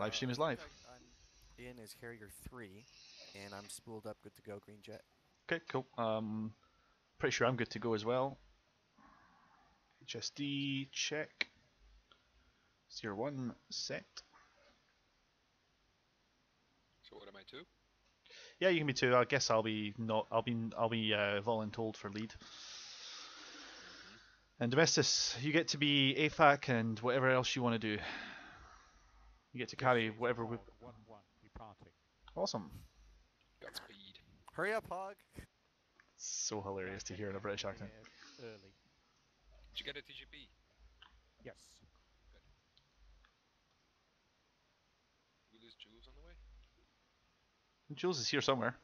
Live stream is live. I'm in as Harrier 3, and I'm spooled up, good to go, green jet. Okay, cool. Pretty sure I'm good to go as well. HSD check. 01 set. So what am I, 2? Yeah, you can be 2. I guess I'll be not. I'll be voluntold for lead. And Domestus, you get to be AFAC and whatever else you want to do. You get to carry whatever. 1-1 departing. Awesome. Godspeed. Hurry up, Hog! So hilarious to hear in a British accent. Early. Did you get a TGP? Yes. Good. We lose Jules on the way? Jules is here somewhere.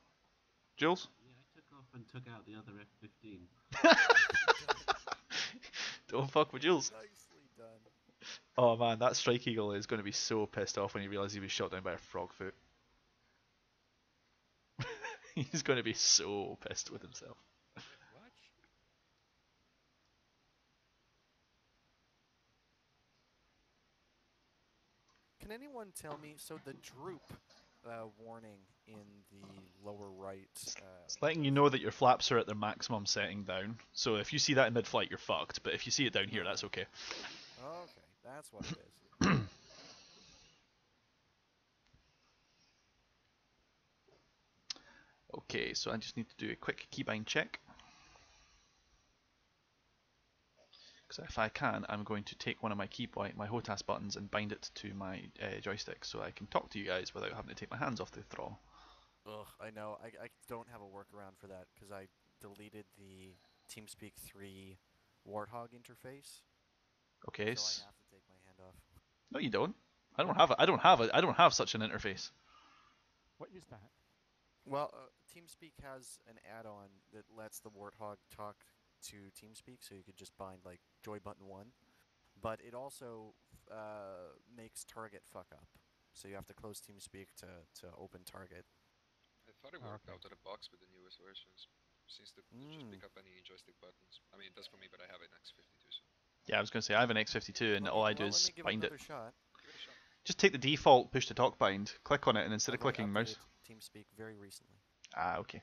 Jules? Yeah, I took off and took out the other F-15. Don't fuck with Jules. Nicely done. Oh man, that Strike Eagle is going to be so pissed off when he realizes he was shot down by a frog foot. He's going to be so pissed with himself. Wait, what? Can anyone tell me, so the droop warning in the lower right... It's letting you know that your flaps are at their maximum setting down. So if you see that in mid-flight, you're fucked. But if you see it down here, that's okay. Okay, that's what it is. Okay, so I just need to do a quick keybind check. Because if I can, I'm going to take one of my my HOTAS buttons and bind it to my joystick so I can talk to you guys without having to take my hands off the throttle. Ugh, I know. I don't have a workaround for that because I deleted the TeamSpeak 3 Warthog interface. Okay. So I have to take my hand off. No, you don't. I don't have such an interface. What is that? Well, TeamSpeak has an add-on that lets the Warthog talk to TeamSpeak, so you could just bind like joy button 1. But it also makes target fuck up, so you have to close TeamSpeak to open target. I thought it worked out of the box with the newest versions. Seems to just pick up any joystick buttons. I mean, it does for me, but I have an X52, so... Yeah, I was going to say, I have an X52 and all I do is bind it. Shot. Give it a shot. Just take the default push to talk bind, click on it, and instead of clicking mouse... TeamSpeak very recently. Ah, okay.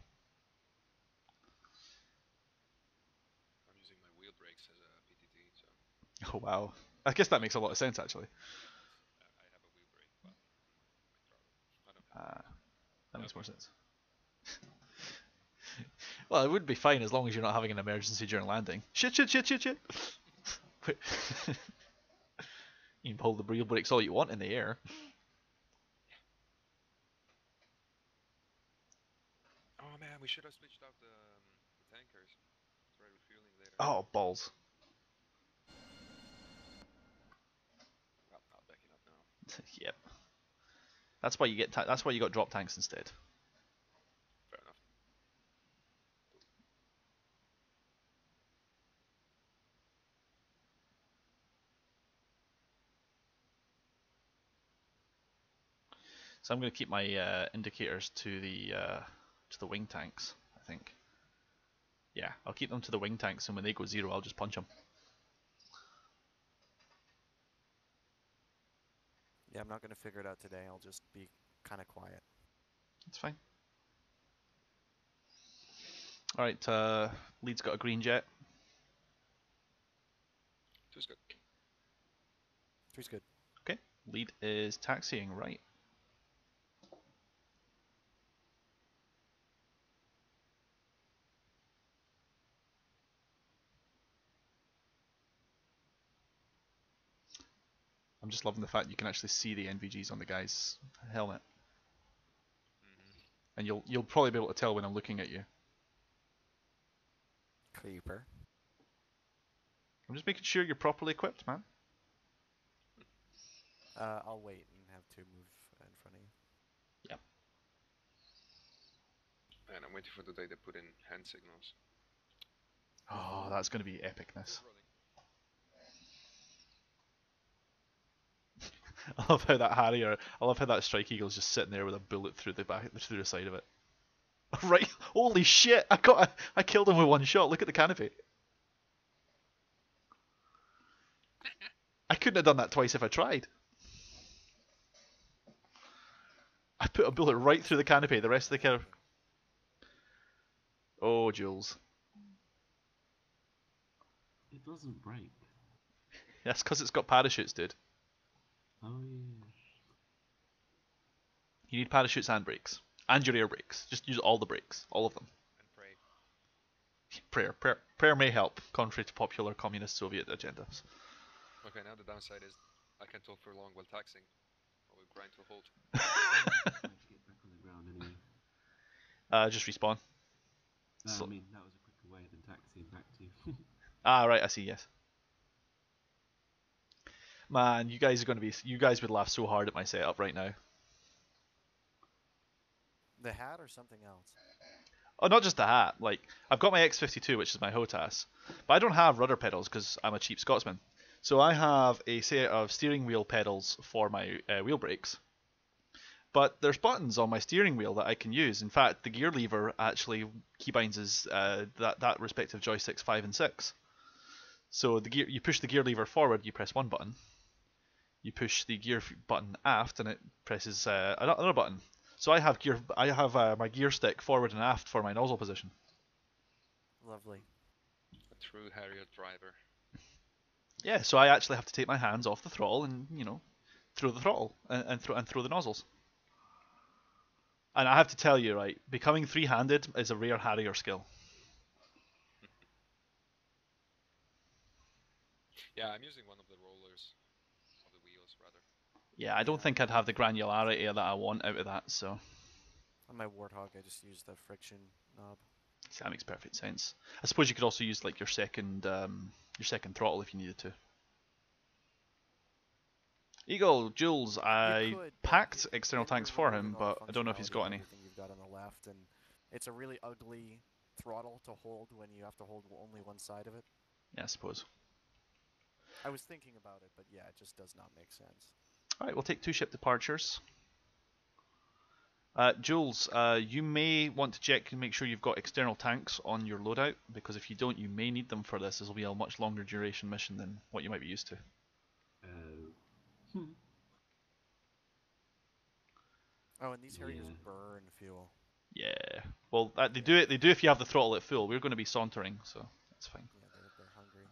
I'm using my wheel brakes as a PTT, so... Oh wow. I guess that makes a lot of sense actually. I have a wheel brake button on my throttle. I don't have That makes more sense. Well, it would be fine as long as you're not having an emergency during landing. Shit. You can hold the wheel brakes all you want in the air. Oh man, we should have switched out the tankers. It's right, refueling later. Oh, balls. Well, not backing up now. Yep. That's why you get. That's why you got drop tanks instead. Fair enough. So I'm going to keep my indicators to the wing tanks. I think. Yeah, I'll keep them to the wing tanks, and when they go 0, I'll just punch them. Yeah, I'm not going to figure it out today. I'll just be kind of quiet. That's fine. Alright, lead's got a green jet. 2's good. 3's good. Okay, lead is taxiing right. I'm just loving the fact you can actually see the NVGs on the guy's helmet. And you'll probably be able to tell when I'm looking at you. Creeper. I'm just making sure you're properly equipped, man. I'll wait and have to move in front of you. Yep. And I'm waiting for the day they put in hand signals. Oh, that's going to be epicness. I love how that Harrier, I love how that Strike Eagle's just sitting there with a bullet through the side of it. Right, holy shit! I killed him with one shot. Look at the canopy. I couldn't have done that twice if I tried. I put a bullet right through the canopy. The rest of the car. Oh, Jules. It doesn't break. That's because it's got parachutes, dude. Oh yeah. You need parachutes and brakes. And your air brakes. Just use all the brakes. All of them. And pray. Prayer may help, contrary to popular communist Soviet agendas. Okay, now the downside is I can't talk for long while taxing. I will grind to a halt. Try to get back on the ground anyway. Just respawn. I mean, that was a quicker way than taxiing back to you. Ah, right, I see, yes. Man, you guys would laugh so hard at my setup right now. The hat or something else? Oh, not just the hat. Like, I've got my X52, which is my HOTAS, but I don't have rudder pedals because I'm a cheap Scotsman. So I have a set of steering wheel pedals for my wheel brakes. But there's buttons on my steering wheel that I can use. In fact, the gear lever actually keybinds as that respective joysticks 5 and 6. So you push the gear lever forward, you press one button. You push the gear button aft, and it presses another button. So I have my gear stick forward and aft for my nozzle position. Lovely. A true Harrier driver. Yeah, so I actually have to take my hands off the throttle and throw the throttle and throw the nozzles. And I have to tell you, right, becoming three-handed is a rare Harrier skill. Yeah, I'm using one of the rollers. Of the wheels, rather. Yeah, I don't think I'd have the granularity that I want out of that, so On my Warthog, I just use the friction knob. that makes perfect sense. I suppose you could also use like your second throttle if you needed to. Eagle, Jules, I could, but packed it- external then you're tanks for him, removing all but the I don't know if he's functionality got of any. everything you've got on the left, and it's a really ugly throttle to hold when you have to hold only one side of it. Yeah, I suppose. I was thinking about it, but yeah, it just does not make sense. Alright, we'll take 2 ship departures. Jules, you may want to check and make sure you've got external tanks on your loadout, because if you don't, you may need them for this. This will be a much longer duration mission than what you might be used to. Oh, and these Harriers Yeah. burn fuel. Yeah. Well, they do it. They do if you have the throttle at full. We're going to be sauntering, so that's fine. Yeah, they're hungry.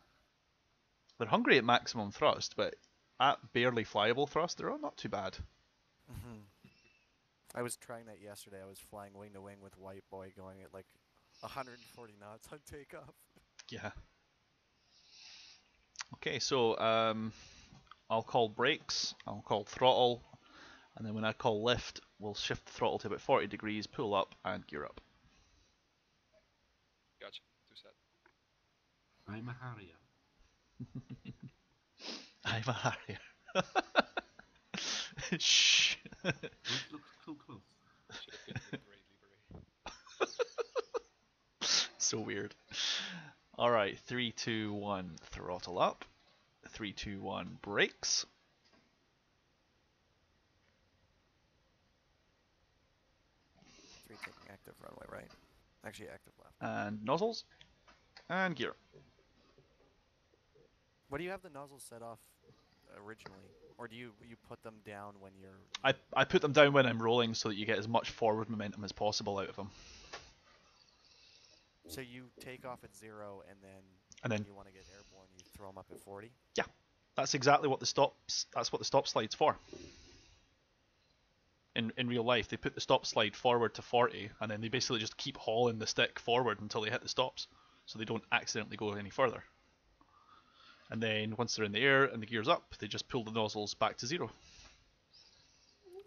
They're hungry at maximum thrust, but at barely flyable thrust, they're all not too bad. I was trying that yesterday. I was flying wing to wing with White Boy going at like 140 knots on takeoff. Yeah. Okay, so I'll call brakes, I'll call throttle, and then when I call lift, we'll shift the throttle to about 40 degrees, pull up, and gear up. Gotcha. Too sad. I'm a Harrier. I'm a Harrier. Shh. Don't look too close. Should have been the grey livery. So weird. Alright, 3, 2, 1, throttle up. 3, 2, 1, brakes. Three taking active runway right. Actually, active left. And nozzles. And gear. What do you have the nozzles set off originally, or do you put them down when you're? I put them down when I'm rolling so that you get as much forward momentum as possible out of them. So you take off at 0, and then And then when you want to get airborne, you throw them up at 40. that's exactly what the stops. That's what the stop slide's for. In real life, they put the stop slide forward to 40, and then they basically just keep hauling the stick forward until they hit the stops, so they don't accidentally go any further. And then once they're in the air and the gear's up, they just pull the nozzles back to 0.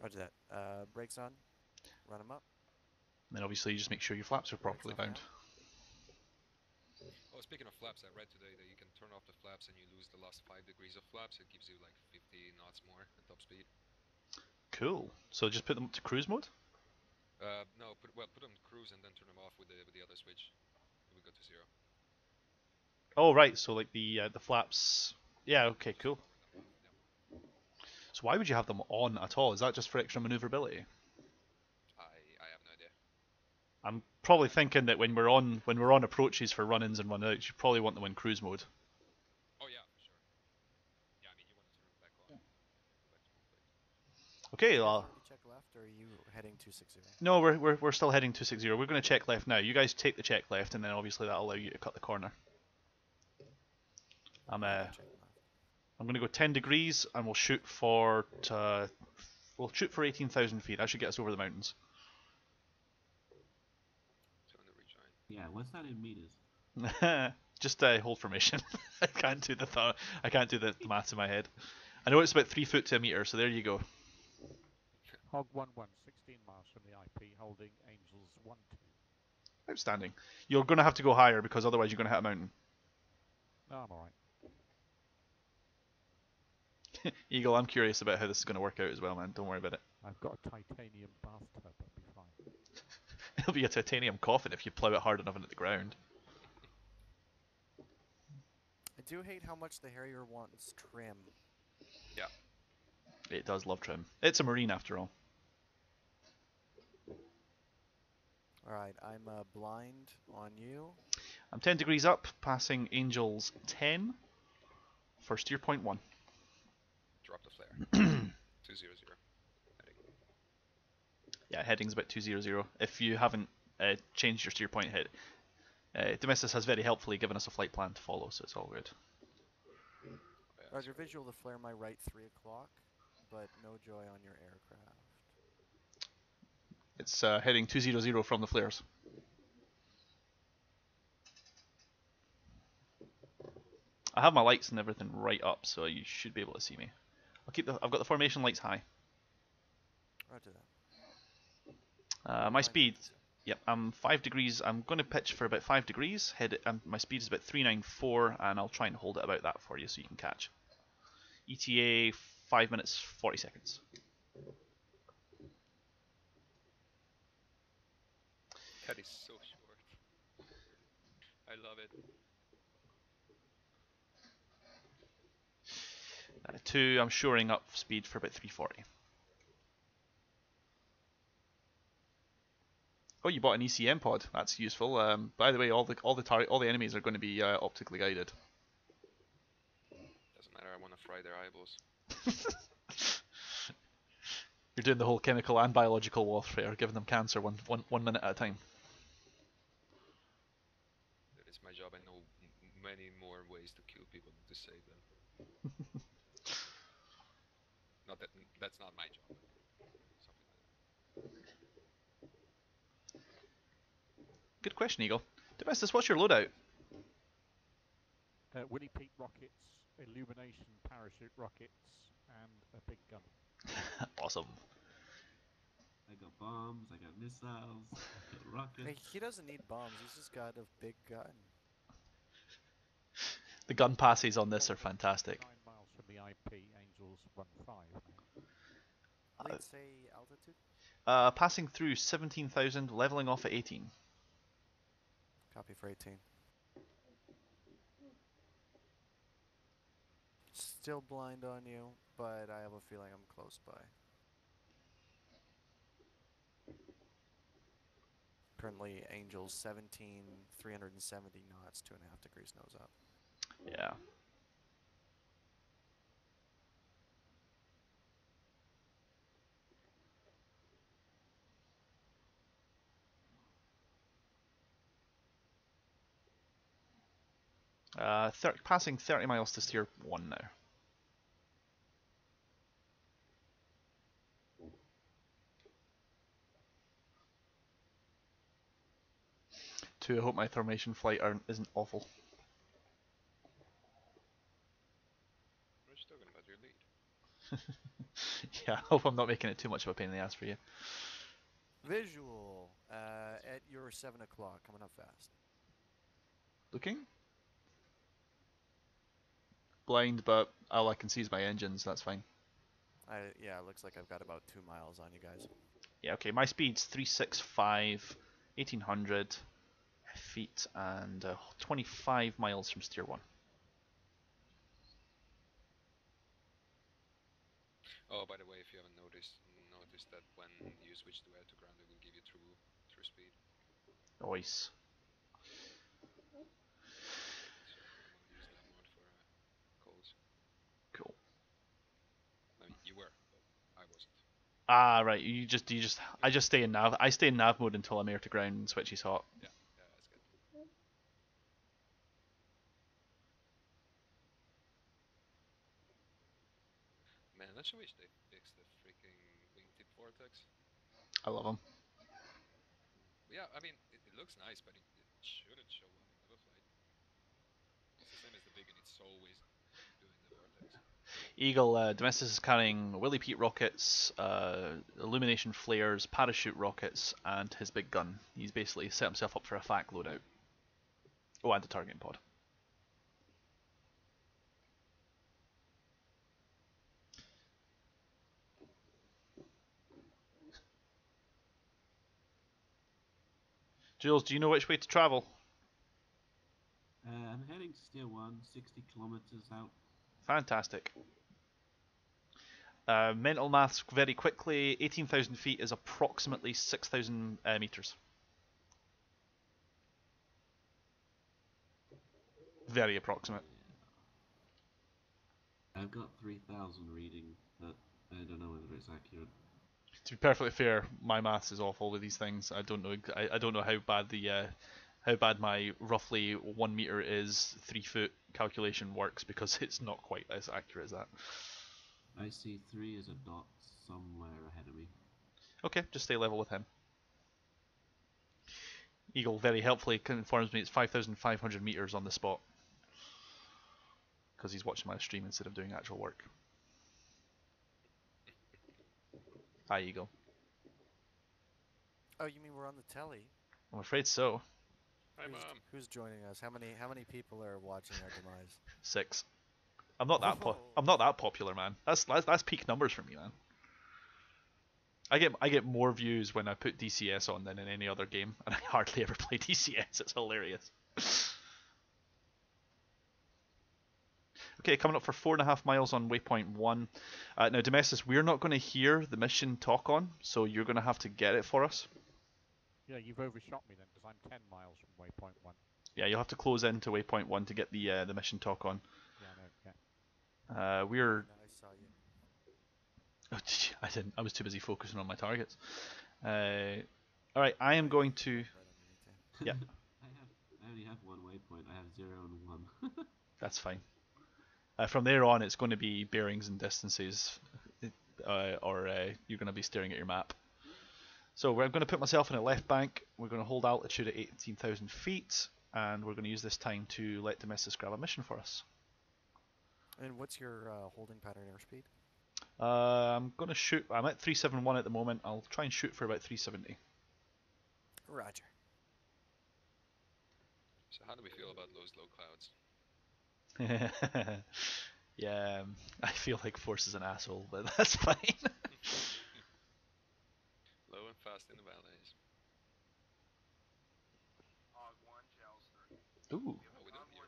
Roger that. Brakes on. Run them up. And then obviously you just make sure your flaps are properly Brakes off bound. Oh, speaking of flaps, I read today that you can turn off the flaps and you lose the last 5 degrees of flaps. It gives you like 50 knots more at top speed. Cool. So just put them to cruise mode? No, put them cruise and then turn them off with the other switch. It will go to 0. Oh right, so like the flaps. Yeah, okay, cool. Yeah. So why would you have them on at all? Is that just for extra maneuverability? I have no idea. I'm probably thinking that when we're on approaches for run-ins and run-outs, you probably want them in cruise mode. Oh yeah, for sure. Yeah, I mean you want to turn them back on. Go back to home plate. Okay, Did you guys already check left, or you heading 260. No, we're still heading 260. We're going to check left now. You guys take the check left, and then obviously that'll allow you to cut the corner. I'm Check left. I'm going to go 10 degrees, and we'll shoot for 18,000 feet. That should get us over the mountains. So on the rejoin. Yeah, what's that in meters? Just hold formation. I can't do the maths in my head. I know it's about 3 foot to a meter, so there you go. Hog 1-1, 16 miles from the IP, holding Angels 1-2. Outstanding. You're going to have to go higher because otherwise you're going to hit a mountain. No, I'm alright. Eagle, I'm curious about how this is going to work out as well, man. Don't worry about it. I've got a titanium bathtub, I'll be fine. It'll be a titanium coffin if you plough it hard enough into the ground. I do hate how much the Harrier wants trim. Yeah. It does love trim. It's a marine after all. Alright, I'm blind on you. I'm 10 degrees up, passing Angels 10 for steer point 1. Drop the flare. 200. Heading. Yeah, heading's about 200. If you haven't changed your steer point head, Domestus has very helpfully given us a flight plan to follow, so it's all good. Yeah, Roger, visual to flare my right 3 o'clock, but no joy on your aircraft. It's heading 200 from the flares. I have my lights and everything right up, so you should be able to see me. I've got the formation lights high. Roger that. My speed, yep, I'm 5 degrees. I'm going to pitch for about 5 degrees. My speed is about 394, and I'll try and hold it about that for you so you can catch. ETA 5 minutes 40 seconds. that is so short. I love it. 2, I'm shoring up speed for about 340. Oh, you bought an ECM pod. That's useful. By the way, all the enemies are going to be optically guided. Doesn't matter. I want to fry their eyeballs. You're doing the whole chemical and biological warfare, giving them cancer one minute at a time. That is my job. I know many more ways to kill people than to save them. Not that that's not my job. Something like that. Good question, Eagle. Domestus, what's your loadout? Willy Pete rockets, illumination parachute rockets, and a big gun. Awesome. I got bombs, I got missiles, I got rockets. Hey, he doesn't need bombs, he's just got a big gun. The gun passes on this are fantastic. 9 miles from the IP, Angels 1-5. Let's say altitude? Passing through 17,000, leveling off at 18. Copy for 18. Still blind on you, but I have a feeling I'm close by. Currently, Angels 17, 370 knots, 2.5 degrees nose up. Yeah. Passing 30 miles to steer 1 now. I hope my formation flight isn't awful. We're just talking about your lead. Yeah, I hope I'm not making it too much of a pain in the ass for you. Visual at your 7 o'clock, coming up fast. Looking? Blind, but all I can see is my engines, that's fine. Yeah, it looks like I've got about 2 miles on you guys. Yeah, okay, my speed's 365, 1800 feet, and 25 miles from steer 1. Oh, by the way, if you haven't noticed that when you switch to air to ground, it will give you true speed. Nice. So I'm gonna use that mod for calls. Cool. I mean, you were, but I wasn't. Ah, right. I just stay in nav. I stay in nav mode until I'm air to ground and switches hot. Yeah, that's good. Man, I just wish they fixed the freaking wingtip vortex. I love them. Yeah, I mean, it looks nice, but it shouldn't show up in level flight. It's the same as the big, and it's always doing the vortex. Eagle, Domestic is carrying Willy Pete rockets, illumination flares, parachute rockets, and his big gun. He's basically set himself up for a FAC loadout. Oh, and a targeting pod. Jules, do you know which way to travel? I'm heading to Steel 1, 60 kilometers out. Fantastic. Mental maths very quickly. 18,000 feet is approximately 6,000 meters. Very approximate. I've got 3,000 reading, but I don't know whether it's accurate. To be perfectly fair, my maths is awful with these things. I don't know. I don't know how bad my roughly 1 meter is 3 foot calculation works because it's not quite as accurate as that. I see 3 as a dot somewhere ahead of me. Okay, just stay level with him. Eagle very helpfully informs me it's 5,500 meters on the spot because he's watching my stream instead of doing actual work. Hi, Eagle. Oh, you mean we're on the telly? I'm afraid so. Hi, Mom. Who's joining us? How many people are watching our demise? 6. I'm not that I'm not that popular, man. That's peak numbers for me, man. I get more views when I put DCS on than in any other game, and I hardly ever play DCS. It's hilarious. Okay, coming up for 4.5 miles on waypoint 1. Now, Domestis, we're not going to hear the mission talk on, so you're going to have to get it for us. Yeah, you've overshot me then, because I'm 10 miles from waypoint 1. Yeah, you'll have to close into waypoint 1 to get the mission talk on. Yeah, I know, yeah. We're... No, I saw you. Oh, I didn't. I was too busy focusing on my targets. Alright, I am going to... Right underneath you. Yeah. I only have 1 waypoint. I have 0 and 1. That's fine. From there on, it's going to be bearings and distances, or you're going to be staring at your map. So we're going to put myself in a left bank. We're going to hold altitude at 18,000 feet, and we're going to use this time to let Domestis grab a mission for us. And what's your holding pattern airspeed? I'm going to shoot. I'm at 371 at the moment. I'll try and shoot for about 370. Roger. So how do we feel about those low clouds? Yeah, I feel like Force is an asshole, but that's fine. Low and fast in the valleys. Ooh. Oh, we don't hear.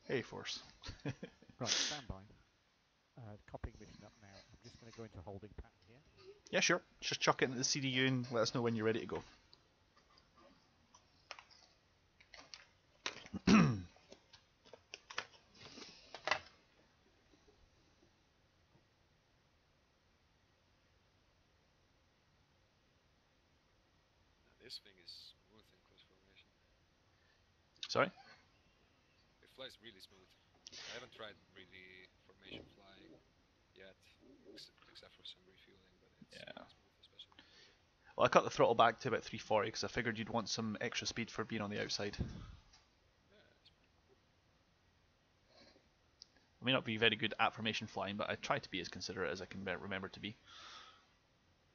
Hey, Force. Right, stand by. Copying mission up now. I'm just going to go into holding pattern here. Yeah, sure. Just chuck it into the CDU and let us know when you're ready to go. Now, this thing is smooth in close formation. Sorry? It flies really smooth. I haven't tried really formation flying yet, except for some refueling, but it's Yeah. really smooth, especially. Well, I cut the throttle back to about 340 because I figured you'd want some extra speed for being on the outside. Yeah, it's fine. I may not be very good at formation flying, but I try to be as considerate as I can remember to be.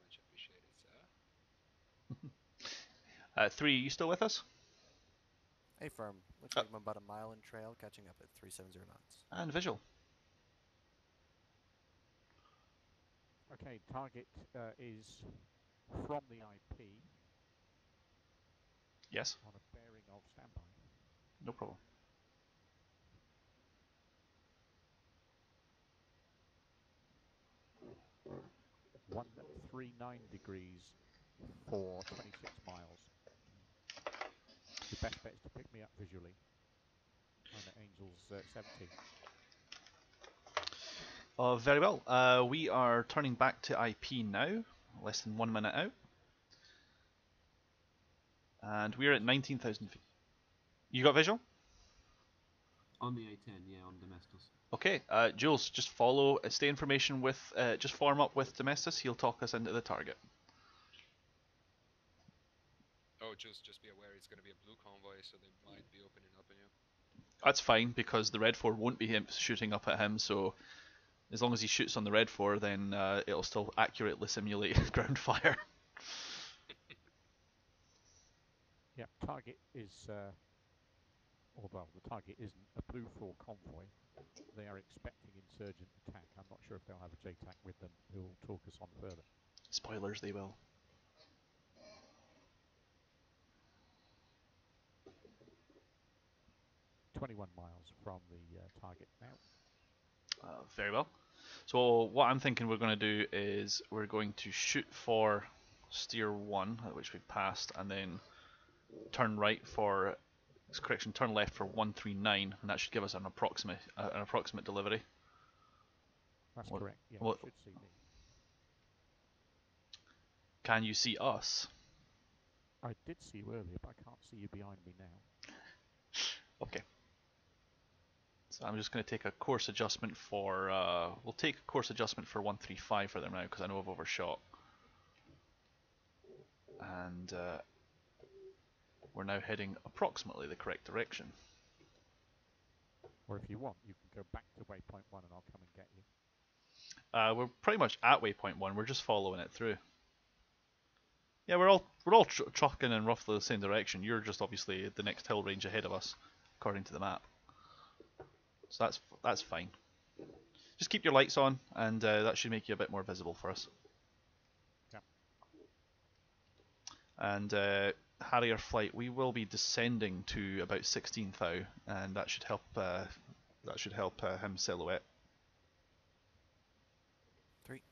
Much appreciated, sir. 3, you still with us? Hey, firm. Looks like I'm about a mile in trail, catching up at 370 knots. And visual. Okay, target is from the IP Yes, on a bearing of standby. no problem. 139 degrees for 26 miles. Your best bet is to pick me up visually. I'm at Angels 70. Very well. We are turning back to IP now, less than 1 minute out. And we're at 19,000 feet. You got visual? On the A10, yeah, on Domestos. Okay, Jules, just follow, stay information with, just form up with Domestos, he'll talk us into the target. Oh, just be aware it's going to be a blue convoy, so they might be opening up on you. That's fine, because the Red 4 won't be shooting up at him, so as long as he shoots on the Red 4, then it'll still accurately simulate ground fire. Yeah, target is, well, the target isn't a blue 4 convoy. They are expecting insurgent attack. I'm not sure if they'll have a JTAC with them who will talk us on further. Spoilers, they will. "21 miles from the target now." Very well. So what I'm thinking we're going to do is we're going to shoot for steer 1, which we've passed, and then turn right for, correction, turn left for 139, and that should give us an approximate delivery. That's What- correct. Yeah, what- you should see me. Can you see us? I did see you earlier, but I can't see you behind me now. Okay. So I'm just going to take a course adjustment for, we'll take a course adjustment for 135 for them now, because I know I've overshot. And we're now heading approximately the correct direction. Or if you want, you can go back to waypoint 1 and I'll come and get you. We're pretty much at waypoint 1, we're just following it through. Yeah, we're all trucking in roughly the same direction. You're just obviously the next hill range ahead of us, according to the map. So that's fine. Just keep your lights on, and that should make you a bit more visible for us. Yeah. And Harrier flight, we will be descending to about 16 thou, and that should help. Him silhouette. 3.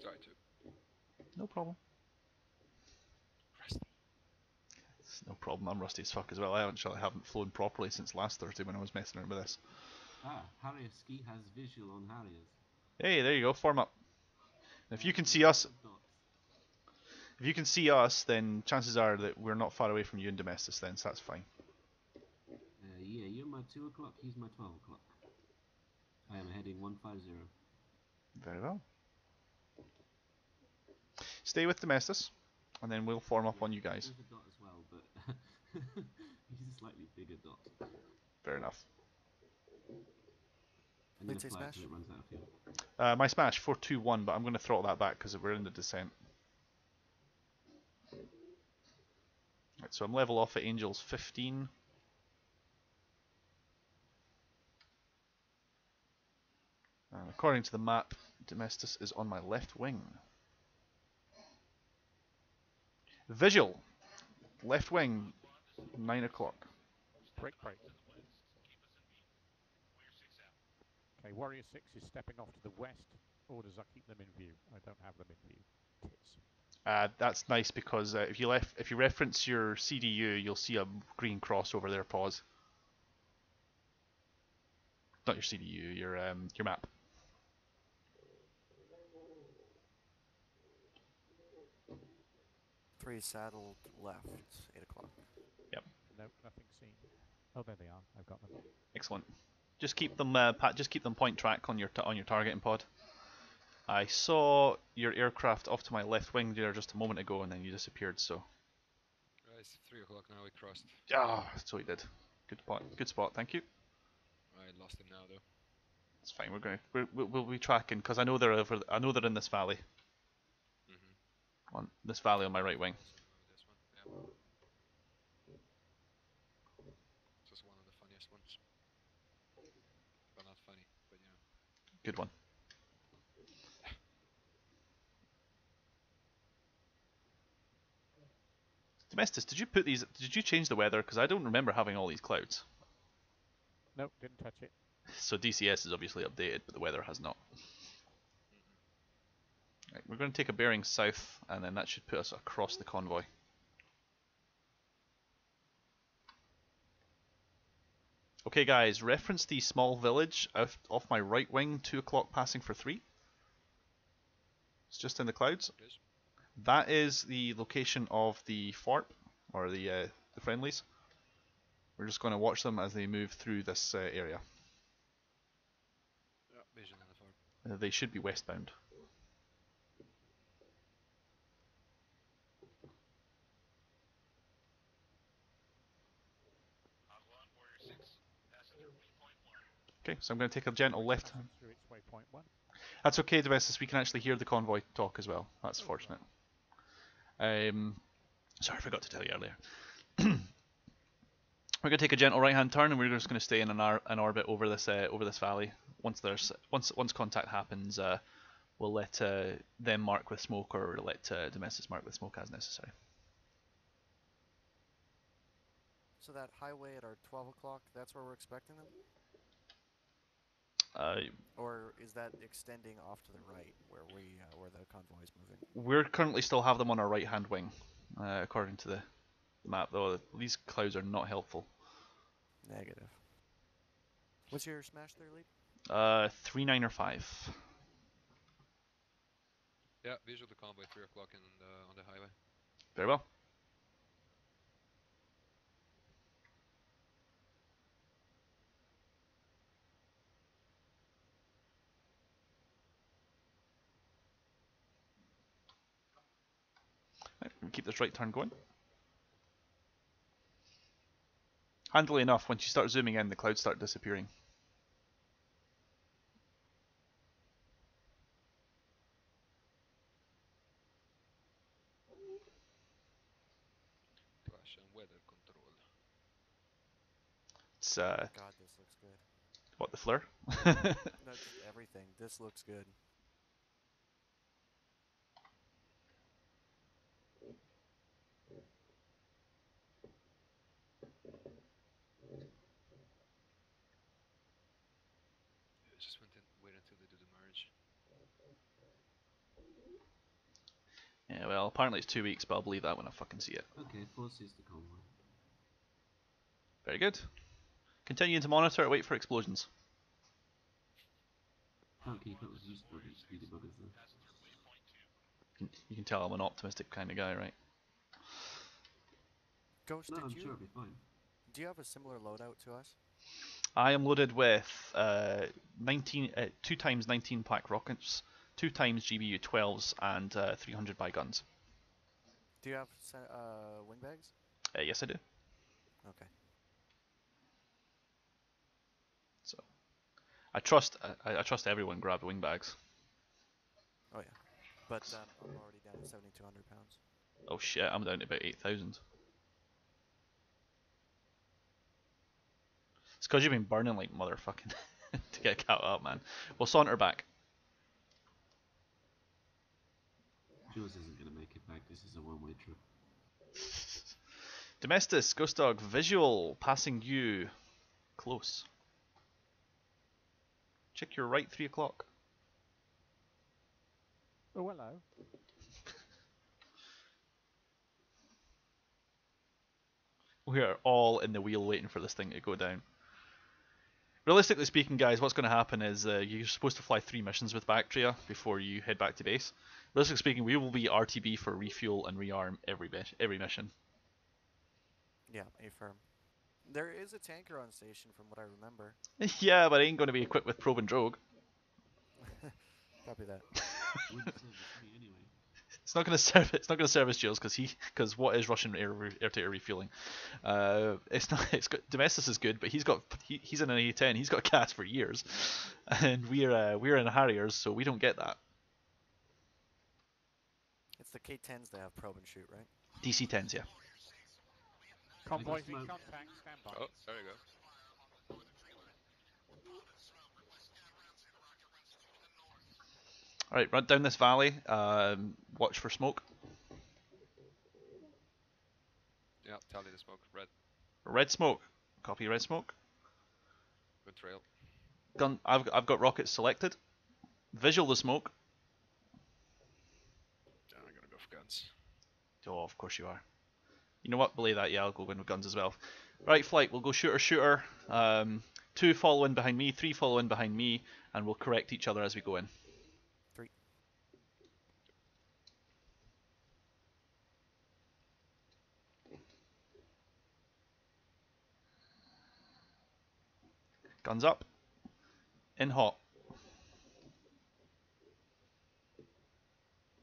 Sorry, 2. No problem. Rusty. It's no problem. I'm rusty as fuck as well. I haven't flown properly since last Thursday when I was messing around with this. Ah, Harrier Ski has visual on Harriers. Hey, there you go. Form up. If you can see us, then chances are that we're not far away from you in Domestos then, so that's fine. Yeah, you're my 2 o'clock, he's my 12 o'clock. I am heading 150. Very well. Stay with Domestos, and then we'll form up on you guys. There's a dot as well, but he's a slightly bigger dot. Fair enough. I'm going Let's to say fly smash. until it runs out of fuel. My smash 421, but I'm going to throttle that back because we're in the descent. Right, so I'm level off at Angels 15. And according to the map, Domestos is on my left wing. Visual, left wing, 9 o'clock. Break. Okay, Warrior 6 is stepping off to the west. Orders are keep them in view. I don't have them in view. Tits. That's nice because if you reference your CDU, you'll see a green cross over their pause. Not your CDU, your map. Three saddled left, 8 o'clock. No, nothing seen. Oh, there they are. I've got them. Excellent. Just keep them point track on your targeting pod. I saw your aircraft off to my left wing there just a moment ago, and then you disappeared. So. It's 3 o'clock now, we crossed. Ah, so he did. Good spot. Thank you. I lost him now, though. It's fine. We'll be tracking because I know they're over. I know they're in this valley. On this valley on my right wing. This one, yeah. This is one of the funniest ones. Well, not funny, but you know. Good one. Domestos, did you change the weather? Because I don't remember having all these clouds. Nope, didn't touch it. So DCS is obviously updated, but the weather has not. Right, we're going to take a bearing south, and then that should put us across the convoy. Okay guys, reference the small village off my right wing, 2 o'clock passing for 3. It's just in the clouds. Please. That is the location of the FARP, or the friendlies. We're just going to watch them as they move through this area. Yeah, vision on the far. They should be westbound. Okay, so I'm going to take a gentle left. Passing through its waypoint 1. That's okay, Domestus. We can actually hear the convoy talk as well. That's fortunate. Sorry, I forgot to tell you earlier. We're going to take a gentle right-hand turn, and we're just going to stay in an orbit over this valley. Once contact happens, we'll let them mark with smoke, or let Domestus mark with smoke as necessary. So that highway at our 12 o'clock, that's where we're expecting them? Or is that extending off to the right, where the convoy is moving? We're currently still have them on our right-hand wing, according to the map. Though these clouds are not helpful. Negative. What's your smash there lead? 3, 9, or 5. Yeah, visual the convoy 3 o'clock on the highway. Very well. Right, we'll keep this right turn going. Handily enough, once you start zooming in, the clouds start disappearing. Crash and weather control. It's God, this looks good. what, the flare? No, just everything. This looks good. Just wait until they do the merge. Yeah, well, apparently it's 2 weeks, but I'll believe that when I fucking see it. Okay, forces the convoy. Very good. Continue to monitor, wait for explosions. Can't keep up with you speedy buggers though. You can tell I'm an optimistic kind of guy, right? Ghost, No, did I'm you sure it'll be fine. do you have a similar loadout to us? I am loaded with 2 times 19 pack rockets, 2 times GBU 12s, and 300 by guns. Do you have wing bags? Yes, I do. Okay. So, I trust everyone grab wing bags. Oh yeah. But I'm already down to 7,200 pounds. Oh shit, I'm down to about 8,000. It's because you've been burning like motherfucking to get caught up, man. We'll saunter back. Jules isn't going to make it back. This is a one-way trip. Domestus, Ghost Dog, visual, passing you close. Check your right, 3 o'clock. Oh, hello. We are all in the wheel waiting for this thing to go down. Realistically speaking, guys, what's going to happen is you're supposed to fly 3 missions with Bactria before you head back to base. Realistically speaking, we will be RTB for refuel and rearm every mission. Yeah, affirm. There is a tanker on station from what I remember. Yeah, but it ain't going to be equipped with probe and drogue. Copy that. Wouldn't service me anyway. It's not going to serve. It's not going to service Jails because what is Russian air-to-air refueling? It's not. It's got Domestus is good, but he's in an A10. He's got gas for years, and we're in Harriers, so we don't get that. It's the K10s that have probe and shoot, right? DC-10s, yeah. Convoy in smoke. contact, stand by. Oh, there you go. All right, run down this valley. Watch for smoke. Yeah, tally the smoke. Red. Red smoke. Copy. Red smoke. Good trail. Gun. I've got rockets selected. Visual the smoke. guns. Oh, of course you are. You know what? Belay that. Yeah, I'll go in with guns as well. Right, flight. We'll go shooter, shooter. 2 follow in behind me, 3 follow in behind me, and we'll correct each other as we go in. 3. Guns up. In hot.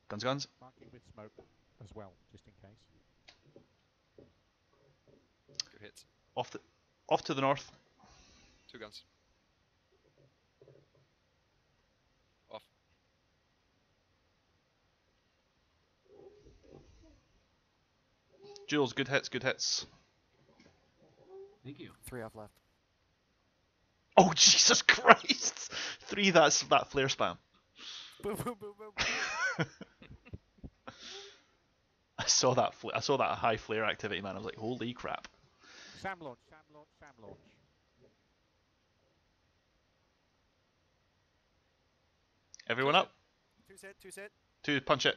Guns, guns. Marking with smoke as well, just in case. Good hits. Off to the north. 2 guns. Off. Jules, good hits, good hits. Thank you. 3 off left. Oh, Jesus Christ! 3, that's that flare spam. Boom, boom, boom, boom, boom. I saw that high flare activity, man. I was like, holy crap. Sam launch, Sam launch, Sam launch. Everyone up? 2 set, 2 set. 2, punch it.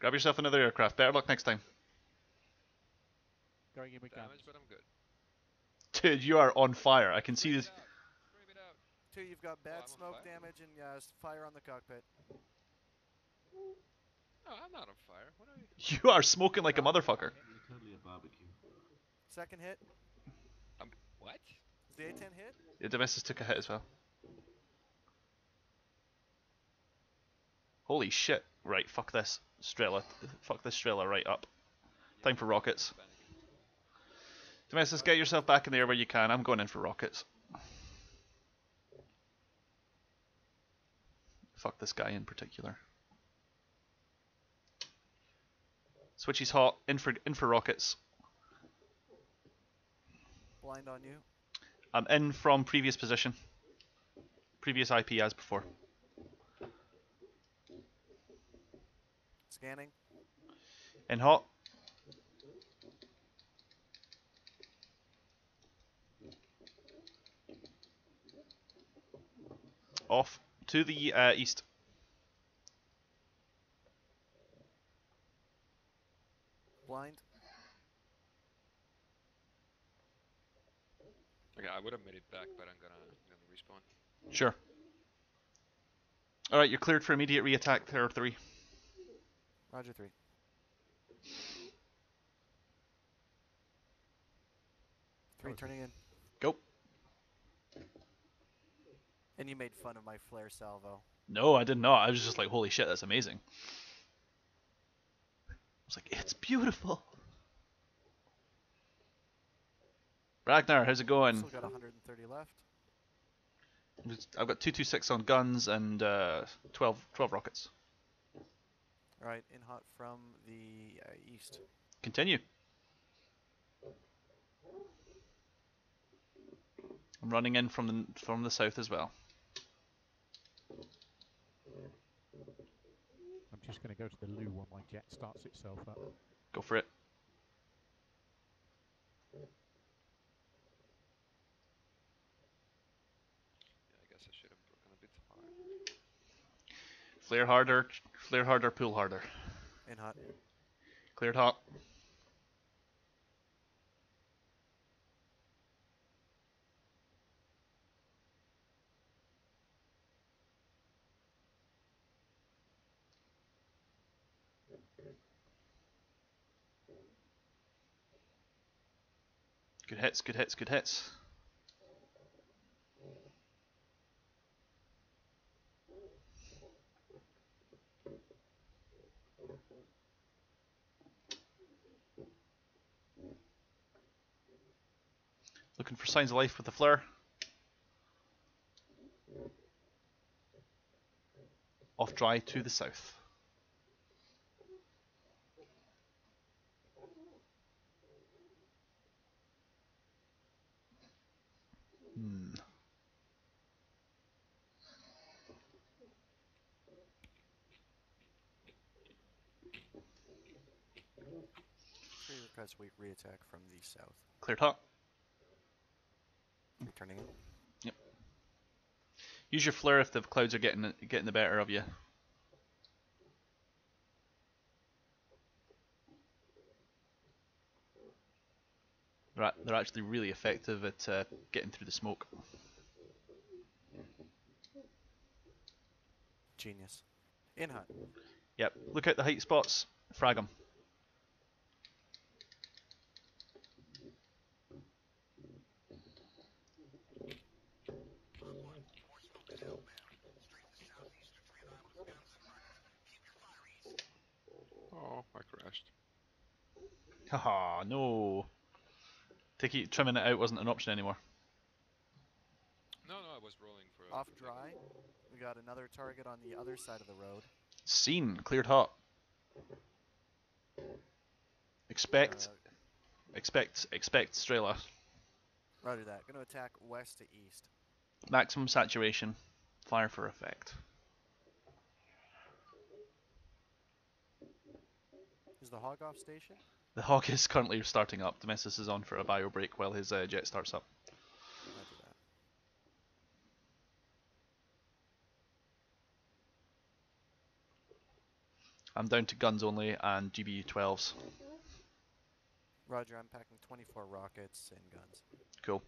Grab yourself another aircraft. Better luck next time. Going in with guns. Damage, but I'm good. Dude, you are on fire. I can see Scream this. it out. Scream it out. 2, you've got bad I'm on smoke fire? damage and fire on the cockpit. No, I'm not on fire. What are you? You are smoking like a motherfucker. You're totally a barbecue. Second hit. What? Is the A10 hit? Yeah, Domestic took a hit as well. Holy shit. Right, fuck this. Strela. Fuck this Strela right up. Time for rockets. Panicking. Domestic, get yourself back in the air where you can. I'm going in for rockets. Fuck this guy in particular. Switchy's hot. In for rockets. Blind on you. I'm in from previous position. Previous IP as before. Scanning. In hot. Off. To the east. Blind. Okay, I would have made it back, but I'm gonna respawn. Sure. Alright, you're cleared for immediate re-attack, Terror 3. Roger 3. Turning in. Go. And you made fun of my flare salvo. No, I did not. I was just like, holy shit, that's amazing. I was like, it's beautiful. Ragnar, how's it going? Still got 130 left. I've got 226 on guns and 12 rockets. Alright, in hot from the east. Continue. I'm running in from the south as well. I'm just going to go to the loo while my jet starts itself up. Go for it. Yeah, I guess I should have broken a bit hard. Flare harder, pull harder. In hot. Cleared hot. Good hits, good hits, good hits. Looking for signs of life with the flare. Off dry to the south. Request weak re-attack from the south. Cleared hot. Returning in. Yep. Use your flare if the clouds are getting the better of you. They're actually really effective at getting through the smoke. Genius. In hut. Yep. Look out the height spots. Frag them. Oh, I crashed. Haha, no. Trimming it out wasn't an option anymore. No, I was rolling for. Off dry. We got another target on the other side of the road. Seen. Cleared hot. Expect Strela. Roger that. Gonna attack west to east. Maximum saturation. Fire for effect. Is the hog off station? The hog is currently starting up. Domestos is on for a bio break while his jet starts up. Roger that. I'm down to guns only and GBU-12s. Roger, I'm packing 24 rockets and guns. Cool.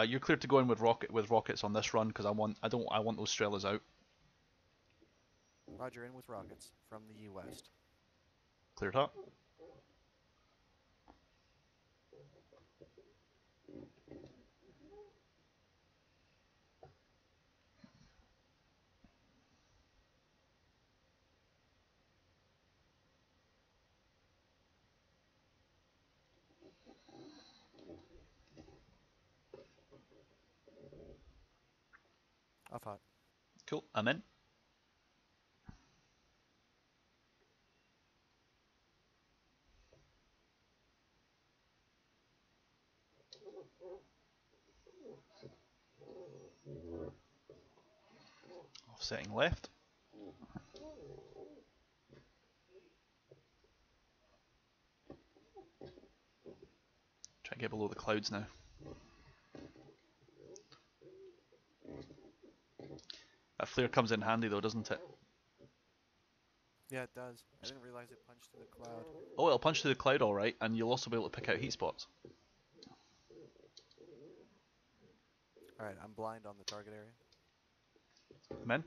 You're cleared to go in with rockets on this run because I want those Strelas out. Roger, in with rockets from the U-West. Cleared hot. Off hot. Cool. I'm in. Offsetting left. Try and get below the clouds now. That flare comes in handy though, doesn't it? Yeah, it does. I didn't realize it punched through the cloud. Oh, it'll punch through the cloud alright, and you'll also be able to pick out heat spots. Alright, I'm blind on the target area. Come in.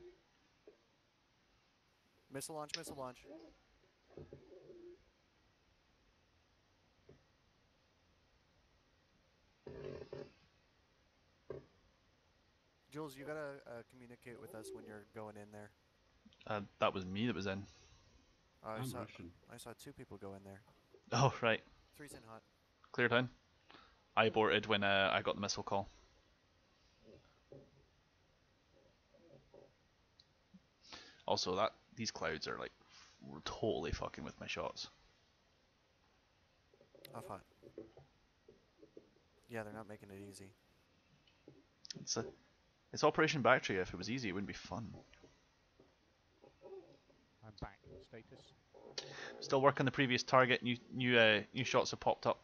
Missile launch, missile launch. Jules, you gotta communicate with us when you're going in there. That was me that was in. I I'm saw Russian. I saw 2 people go in there. Oh, right. 3's in hut. Clear down. I aborted when I got the missile call. Also, these clouds are like totally fucking with my shots. Off hot. Yeah, they're not making it easy. It's Operation Bactria. If it was easy, it wouldn't be fun. I'm back. Status. Still working the previous target. New shots have popped up.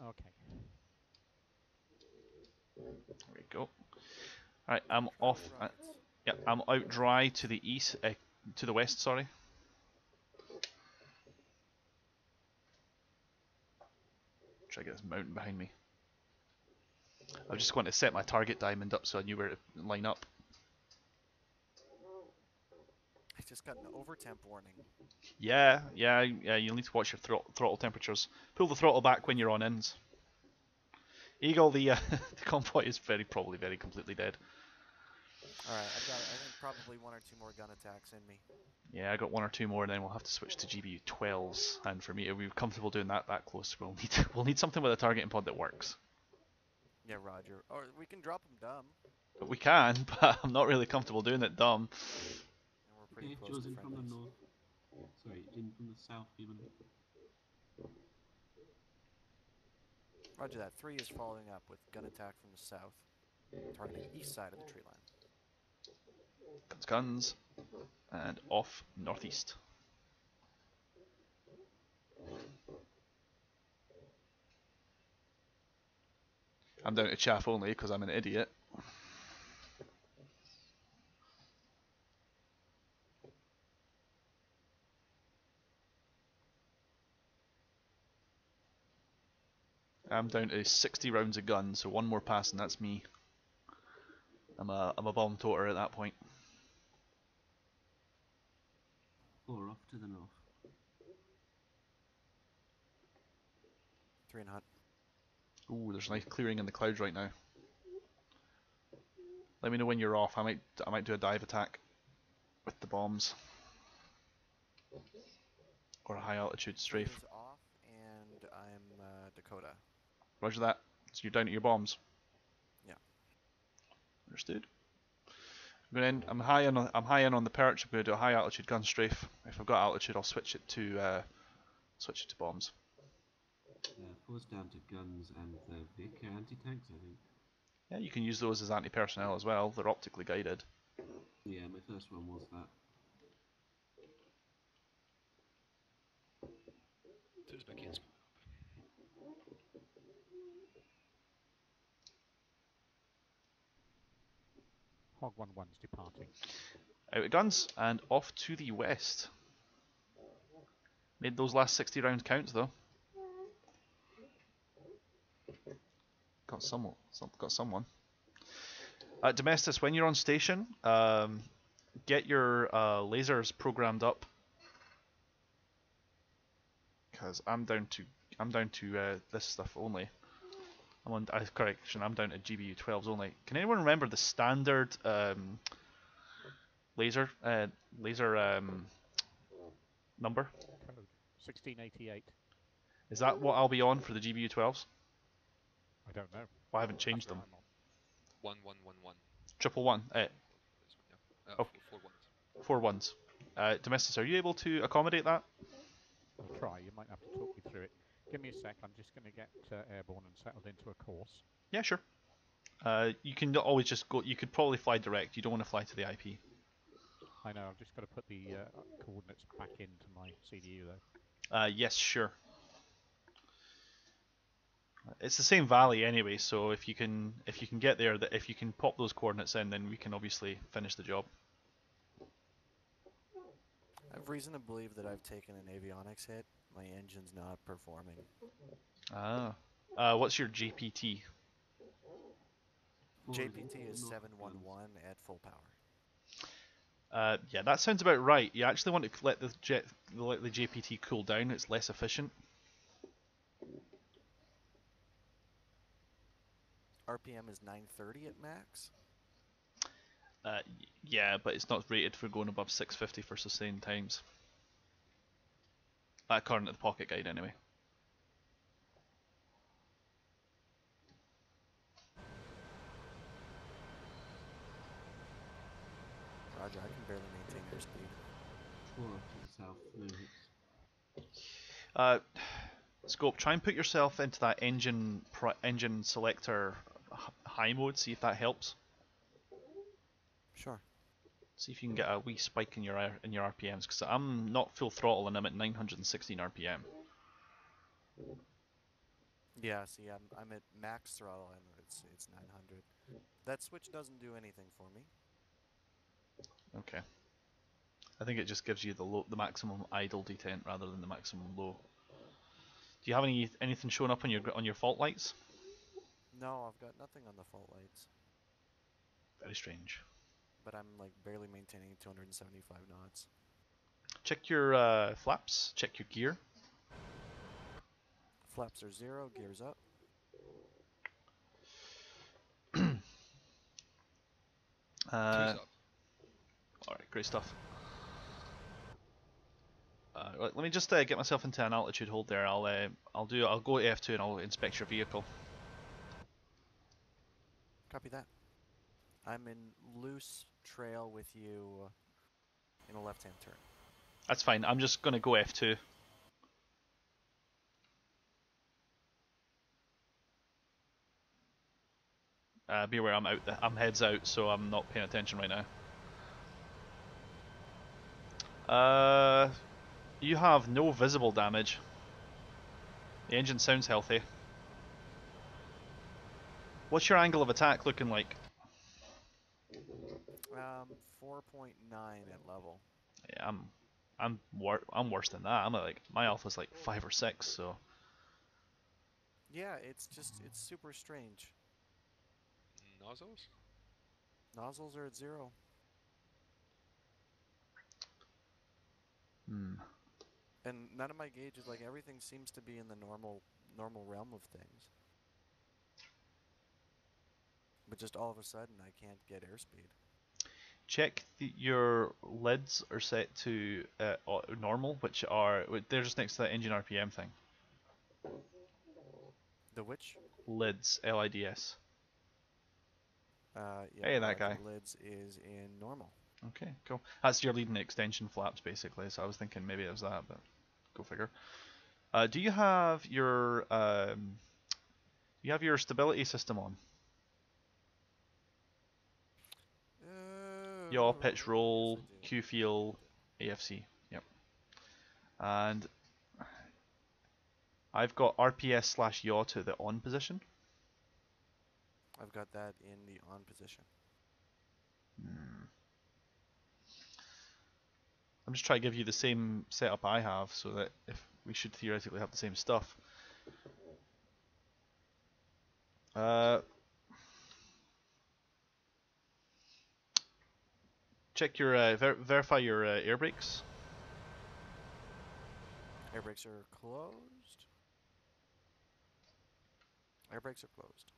Okay. There we go. Alright, I'm off. Yeah, I'm out dry to the east, to the west. Sorry. Try to get this mountain behind me. I was just going to set my target diamond up so I knew where to line up. I just got an overtemp warning. Yeah. You'll need to watch your throttle temperatures. Pull the throttle back when you're on ins. Eagle, the the convoy is probably very completely dead. Alright, I've got, I think, probably 1 or 2 more gun attacks in me. Yeah, I got 1 or 2 more, and then we'll have to switch to GBU-12s. And for me, if we're comfortable doing that close, we'll need something with a targeting pod that works. Yeah, Roger. Or we can drop them dumb. But we can, but I'm not really comfortable doing it dumb. And we're pretty Okay, close Jules to in from the friendlies. north. Sorry, in from the south even. Roger that. 3 is following up with gun attack from the south, targeting east side of the tree line. Guns, and off northeast. I'm down to chaff only because I'm an idiot. I'm down to 60 rounds of gun, so one more pass and that's me. I'm a bomb toter at that point. 4 off to the north. 3 and hut. Ooh, there's a nice clearing in the clouds right now. Let me know when you're off. I might do a dive attack with the bombs. Or a high altitude strafe. Is off, and I'm Dakota. Roger that. So you're down at your bombs? Yeah. Understood. I'm high in on the perch. I'm going to do a high altitude gun strafe. If I've got altitude, I'll switch it to bombs. 4's down to guns and the Vic anti-tanks, I think. Yeah, you can use those as anti-personnel as well. They're optically guided. Yeah, my first one was that. There's back in. Hog 1-1's departing. Out of guns and off to the west. Made those last 60 rounds count though. Got someone. Domestis, when you're on station, get your lasers programmed up. Because I'm down to this stuff only. I'm down to GBU-12s only. Can anyone remember the standard laser number? Code 1688. Is that what I'll be on for the GBU-12s? I don't know. Well, I haven't changed That's them. where I'm on. 1111. 111. Yeah. Oh. 4 ones. 4 ones. Domestis, are you able to accommodate that? I'll try. You might have to talk me through it. Give me a sec. I'm just going to get airborne and settled into a course. Yeah, sure. You can always just go. You could probably fly direct. You don't want to fly to the IP. I know. I've just got to put the coordinates back into my CDU though. Yes, sure. It's the same valley anyway, so if you can get there, if you can pop those coordinates in, then we can obviously finish the job. I have reason to believe that I've taken an avionics hit. My engine's not performing. Ah. What's your GPT? JPT is 711 at full power. Yeah, that sounds about right. You actually want to let the JPT cool down. It's less efficient. RPM is 930 at max. Yeah, but it's not rated for going above 650 for sustained times. According to the pocket guide, anyway. Roger, I can barely maintain airspeed. 4 off to the south, no hits. Scope, try and put yourself into that engine selector high mode, see if that helps. Sure. See if you can get a wee spike in your RPMs, because I'm not full throttle and I'm at 916 RPM. Yeah, see, I'm at max throttle and it's 900. That switch doesn't do anything for me. Okay. I think it just gives you the maximum idle detent rather than the maximum low. Do you have anything showing up on your fault lights? No, I've got nothing on the fault lights. Very strange. But I'm like barely maintaining 275 knots. Check your flaps. Check your gear. Flaps are 0, gears up. Alright, great stuff. Let me just get myself into an altitude hold there. I'll go F2 and I'll inspect your vehicle. Copy that. I'm in loose trail with you in a left-hand turn. That's fine. I'm just gonna go F2. Be aware I'm heads out, so I'm not paying attention right now. You have no visible damage. The engine sounds healthy. What's your angle of attack looking like? 4.9 at level. Yeah, I'm worse than that. I'm like, my alpha's like 5 or 6, so. Yeah, it's super strange. Nozzles? Nozzles are at 0. Hmm. And none of my gauges, like everything seems to be in the normal realm of things. But just all of a sudden I can't get airspeed. Check your lids are set to normal, which are they're just next to that engine RPM thing. The which? Lids, LIDS. Yeah, Hey, that guy. lids is in normal. Okay, cool. That's your leading extension flaps basically. So I was thinking maybe it was that, but go figure. Do you have your stability system on? Yaw, pitch, roll, Yes, I do. Q feel, AFC. Yep. And I've got RPS/yaw to the on position. I've got that in the on position. I'm just trying to give you the same setup I have, so that if we should theoretically have the same stuff. Check your verify your air brakes. Air brakes are closed. Air brakes are closed.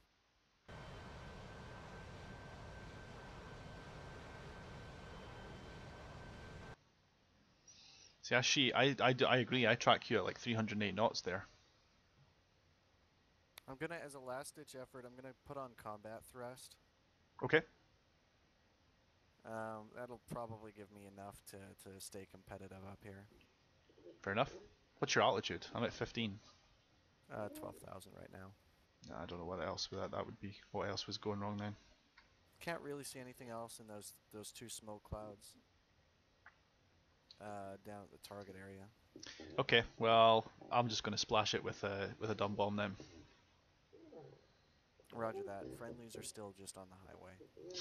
See, actually, I agree. I track you at like 308 knots there. I'm gonna, as a last ditch effort, I'm gonna put on combat thrust. Okay. That'll probably give me enough to stay competitive up here. Fair enough. What's your altitude? I'm at 15. 12,000 right now. I don't know what else that would be. What else was going wrong then? Can't really see anything else in those 2 smoke clouds down at the target area. Okay, well, I'm just going to splash it with a dumb bomb then. Roger that. Friendlies are still just on the highway.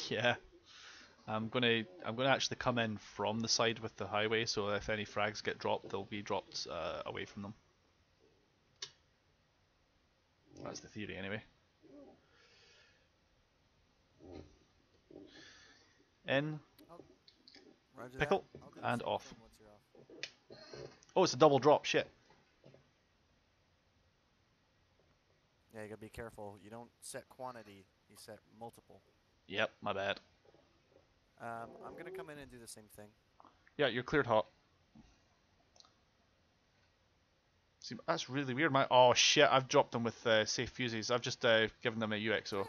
Yeah. I'm gonna actually come in from the side with the highway, so if any frags get dropped, they'll be dropped away from them. That's the theory, anyway. In, Roger pickle, that. I'll do the and same off. thing once you're off. Oh, it's a double drop. Shit. Yeah, you gotta be careful. You don't set quantity, you set multiple. Yep, my bad. I'm gonna come in and do the same thing. Yeah, you're cleared hot. See, that's really weird. Oh shit! I've dropped them with safe fuses. I've just given them a UXO.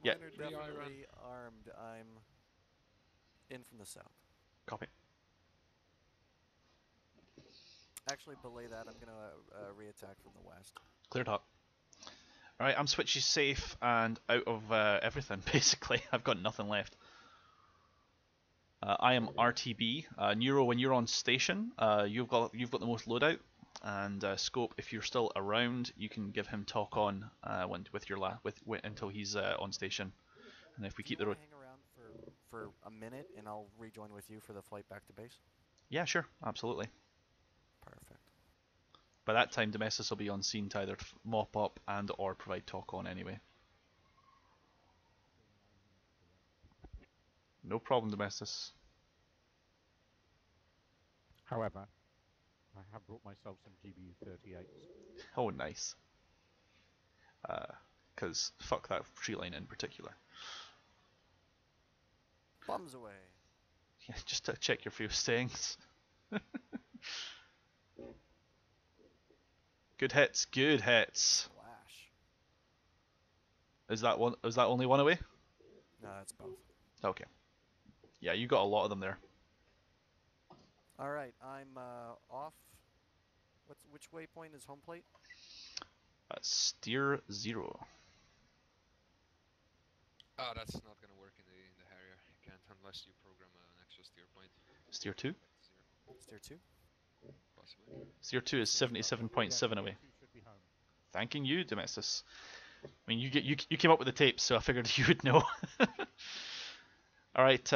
Yeah. Mine are definitely armed. I'm in from the south. Copy. Actually, belay that. I'm gonna re-attack from the west. Cleared hot. Alright, I'm switching safe and out of everything, basically. I've got nothing left. I am RTB. Neuro, when you're on station, you've got the most loadout. And Scope, if you're still around, you can give him talk on with your until he's on station. And if we keep the road. Hang around for a minute, and I'll rejoin with you for the flight back to base. Yeah, sure, absolutely. Perfect. By that time, Domestos will be on scene to either mop up and or provide talk on anyway. No problem, Domestos. However, I have brought myself some GBU-38s. Oh, nice. Because fuck that tree line in particular. Bombs away. Yeah, just to check your few stings. Good hits, good hits. Flash. Is that one? Is that only one away? No, that's both. Okay. Yeah, you got a lot of them there. All right, I'm off. Which waypoint is home plate? Steer 0. Oh, that's not gonna work in the Harrier. You can't unless you program an extra steer point. Steer 2? Steer 2. Possibly. Steer 2 is 77.7 away. Should be home. Thanking you, Domestos. I mean, you came up with the tapes, so I figured you would know. Alright,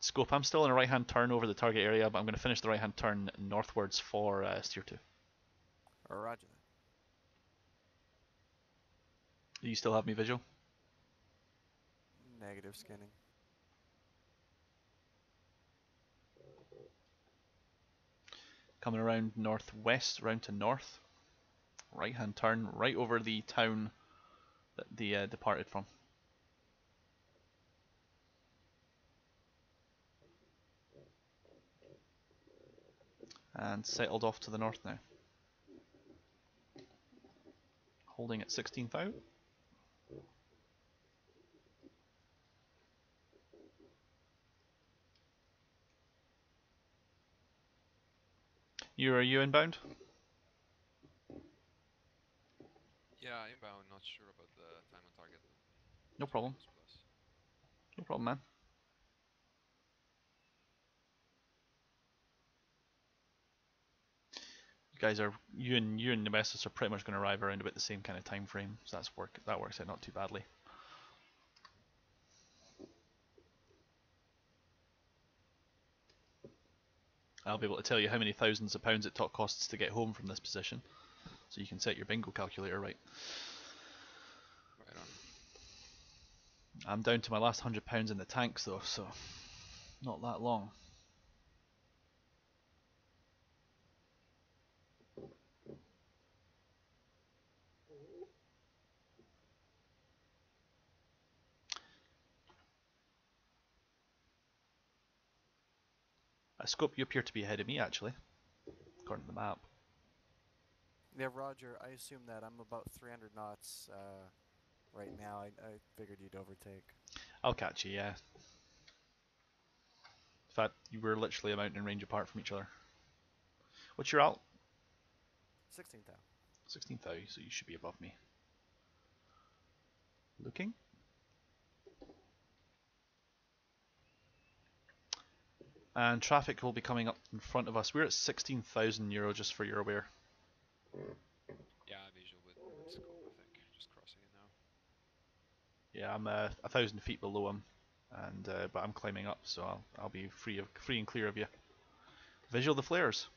Scope, I'm still in a right-hand turn over the target area, but I'm going to finish the right-hand turn northwards for Steer 2. Roger Do you still have me visual? that. Negative scanning. Coming around northwest, round to north. Right hand turn, right over the town that they departed from. And settled off to the north now. Holding at 16,000. Are you inbound? Yeah, inbound. Not sure about the time on target. No problem. Plus. No problem, man. You guys are you and Nemesis are pretty much going to arrive around about the same kind of time frame, so that works out not too badly. I'll be able to tell you how many thousands of pounds it costs to get home from this position, so you can set your bingo calculator right. Right on. I'm down to my last £100 in the tanks though, so not that long. Scope, you appear to be ahead of me actually, according to the map. Yeah, Roger. I assume that I'm about 300 knots right now. I figured you'd overtake. I'll catch you, yeah. In fact, you were literally a mountain range apart from each other. What's your alt? 16,000. 16,000, so you should be above me. Looking. And traffic will be coming up in front of us. We're at €16,000 just for your aware. Yeah, visual with scope, I think. Just crossing it now. Yeah, I'm 1,000 feet below him, and but I'm climbing up, so I'll be free and clear of you. Visual the flares.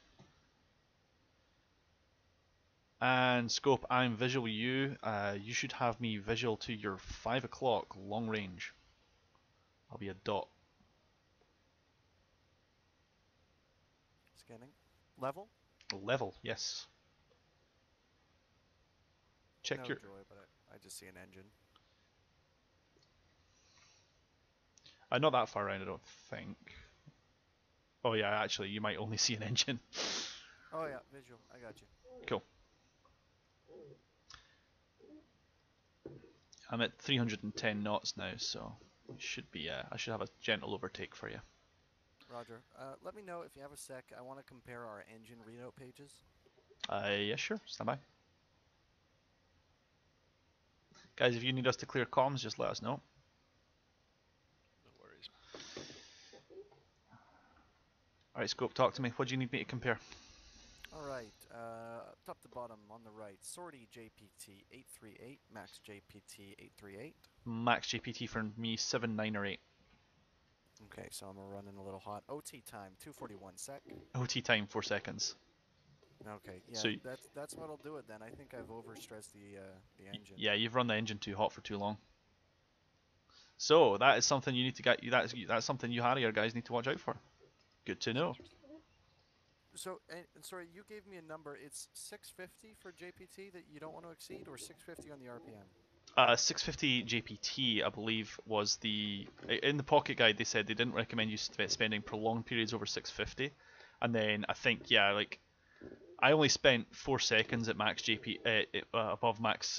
And scope, I'm visual you. You should have me visual to your 5 o'clock long range. I'll be a dot. Scanning. Level? Level, yes. Check no your. joy, but I just see an engine. Not that far around, I don't think. Oh yeah, actually, you might only see an engine. Oh yeah, visual. I got you. Cool. I'm at 310 knots now, so it should be. I should have a gentle overtake for you. Roger. Let me know if you have a sec. I want to compare our engine readout pages. Yeah, sure. Stand by. Guys, if you need us to clear comms, just let us know. No worries. Alright, Scope, talk to me. What do you need me to compare? Alright, top to bottom on the right, Sortie JPT 838, Max JPT 838. Max GPT for me, 7, 9, or 8. Okay, so I'm running a little hot. OT time, 241 sec. OT time, 4 seconds. Okay, yeah, So that's what'll do it then. I think I've overstressed the engine. yeah, you've run the engine too hot for too long. So that is something you need to get. That's something you Harrier guys need to watch out for. Good to know. So, and sorry, you gave me a number. It's 650 for JPT that you don't want to exceed, or 650 on the RPM? 650 JPT, I believe, was in the pocket guide. They said they didn't recommend you spending prolonged periods over 650, and then I think like I only spent 4 seconds at max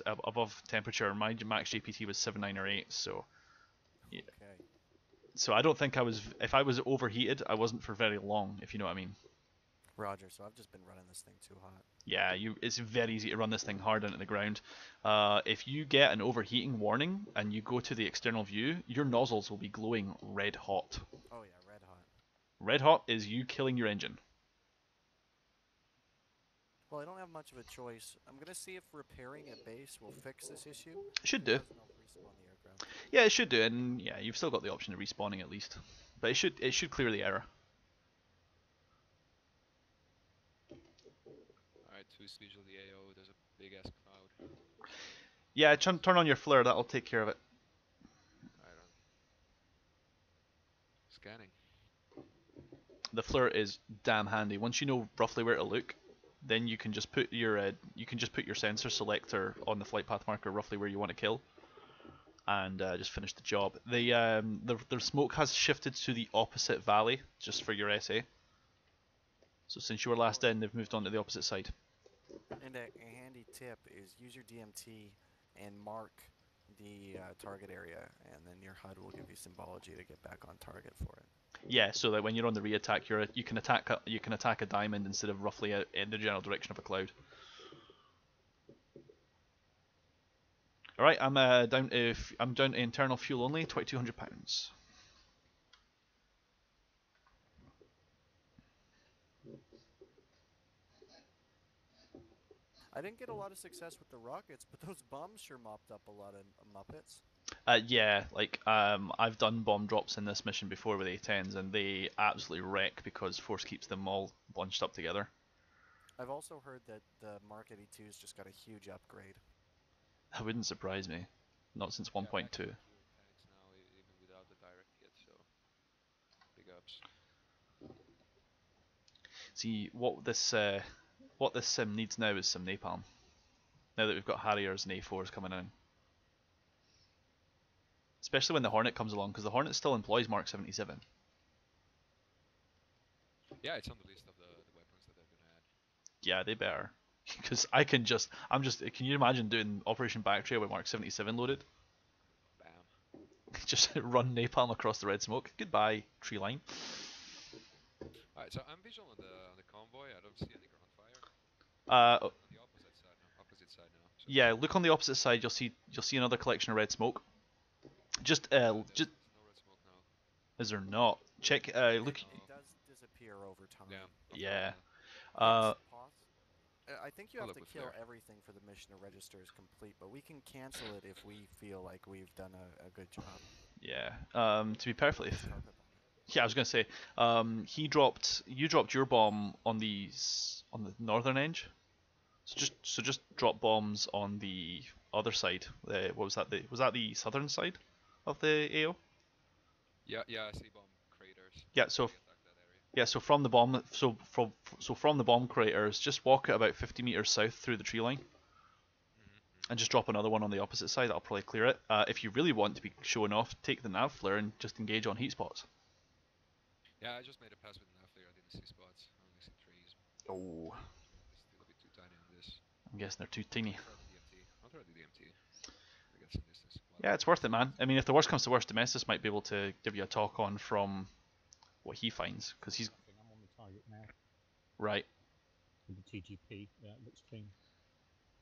above temperature. My max JPT was 7, 9, or 8, so yeah. Okay. So I don't think I was. If I was overheated, I wasn't for very long. If you know what I mean. Roger. So I've just been running this thing too hot. Yeah, it's very easy to run this thing hard into the ground. If you get an overheating warning and you go to the external view, your nozzles will be glowing red hot. Oh yeah, red hot. Red hot is you killing your engine. Well, I don't have much of a choice. I'm gonna see if repairing at base will fix this issue. It should do. Respawn the aircraft. Yeah, it should do, and yeah, you've still got the option of respawning at least. But it should clear the error. Alright, 2's visually AO, there's a big ass cloud. Yeah, turn on your flare, that'll take care of it. Right on. Scanning. The flare is damn handy. Once you know roughly where to look, then you can just put your sensor selector on the flight path marker roughly where you want to kill, and just finish the job. The smoke has shifted to the opposite valley just for your SA. So since you were last in, they've moved on to the opposite side. And a handy tip is use your DMT and mark the target area, and then your HUD will give you symbology to get back on target for it. Yeah, so that when you're on the re-attack, you can attack a diamond instead of roughly in the general direction of a cloud. All right, I'm down to internal fuel only, £2,200. I didn't get a lot of success with the rockets, but those bombs sure mopped up a lot of Muppets. Yeah, like I've done bomb drops in this mission before with A10s, and they absolutely wreck because Force keeps them all bunched up together. I've also heard that the Mark 82's just got a huge upgrade. That wouldn't surprise me, not since 1.2. Tanks now, even without the direct kit, so big ups. See what this sim needs now is some napalm. Now that we've got Harriers and A4s coming in. Especially when the Hornet comes along, because the Hornet still employs Mark 77. Yeah, it's on the list of the weapons that they're gonna add. Yeah, they better. Because can you imagine doing Operation Bactria with Mark 77 loaded? Bam. Just run napalm across the red smoke. Goodbye, tree line. Alright, so I'm visual on the convoy, I don't see any ground fire. Uh, On the opposite side now. So yeah, look on the opposite side. You'll see another collection of red smoke. Just there's no red smoke now. is there not? Check. Look. It does disappear over time. Yeah. Pause. I think you I'll have look to with kill flare. everything for the mission to register as complete, but we can cancel it if we feel like we've done a good job. Yeah. To be perfectly. Just carpet bomb it. Yeah, I was gonna say. You dropped your bomb on the northern edge. So just drop bombs on the other side. What was that? Was that the southern side of the AO? Yeah, I see bomb craters. Yeah. So They attack that area. yeah. So from the bomb. From the bomb craters, just walk it about 50 meters south through the tree line, and just drop another one on the opposite side. That'll probably clear it. If you really want to be showing off, take the nav flare and just engage on heat spots. Yeah, I just made a pass with an flare. I didn't see spots. I only see trees. Oh, It's still a bit too tiny on this. I'm guessing they're too tiny. I'll try the DMT. I get some distance. Yeah, it's worth it, man. I mean, if the worst comes to worst, Domestos might be able to give you a talk on from what he finds, because he's I think I'm on the target now right. with the TGP. Yeah, it looks clean.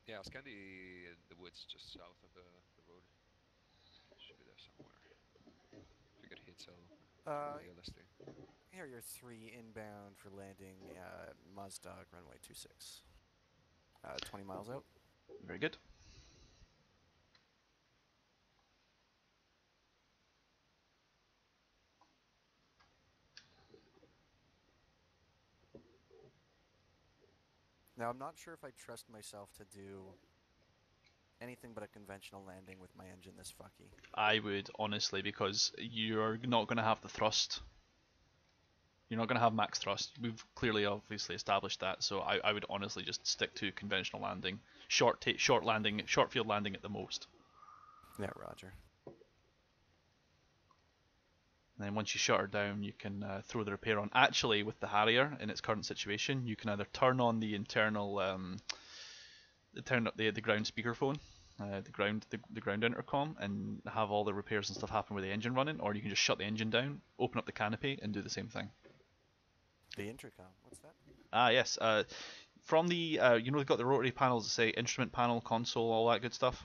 Yeah, I'll scan the woods just south of the road. Should be there somewhere. If we get hits, I'll yell this thing. Harrier 3 inbound for landing Mozdog, runway 26. 20 miles out. Very good. Now, I'm not sure if I trust myself to do anything but a conventional landing with my engine this fucky. I would, honestly, because you're not going to have the thrust. You're not going to have max thrust. We've clearly, obviously established that, so I would honestly just stick to conventional landing. Short field landing at the most. Yeah, roger. And then once you shut her down, you can throw the repair on. Actually, with the Harrier in its current situation, you can either turn on the internal, the ground speakerphone, the ground intercom, and have all the repairs and stuff happen with the engine running, or you can just shut the engine down, open up the canopy, and do the same thing. The intercom, what's that? Ah, yes. From the they've got the rotary panels that say instrument panel, console, all that good stuff.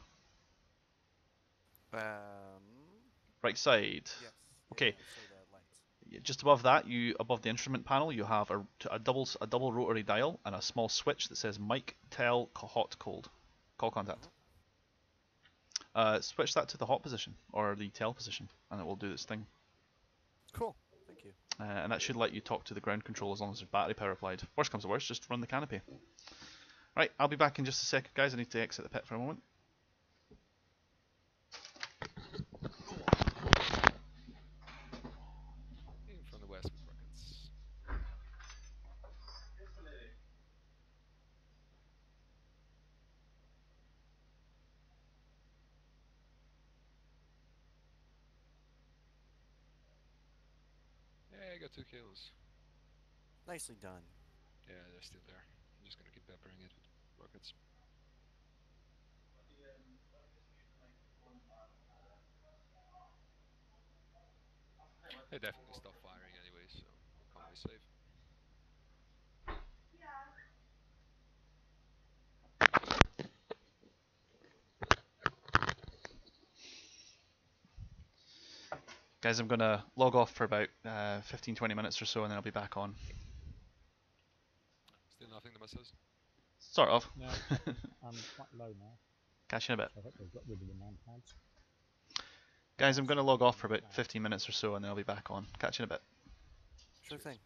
Right side. Yes. Okay. So the lights. Just above that, above the instrument panel, you have a double rotary dial and a small switch that says mic, tel, hot, cold, call contact. Switch that to the hot position or the tel position, and it will do its thing. Cool. Thank you. and that should let you talk to the ground control as long as there's battery power applied. Worst comes to worst, just run the canopy. Right, I'll be back in just a second, guys. I need to exit the pit for a moment. In from the west with rockets. Yeah, I got 2 kills. Nicely done. Yeah, they're still there. I'm just gonna keep peppering it with rockets. They definitely stopped firing anyway, so Conway's safe. Guys, I'm going to log off for about 15-20 minutes or so, and then I'll be back on. Still nothing to masses. Sort of. No, I'm quite low now. Catch you in a bit. So I hope they've got rid of the man-pads. Guys, I'm going to log off for about 15 minutes or so, and then I'll be back on. Catch you in a bit. Sure thing.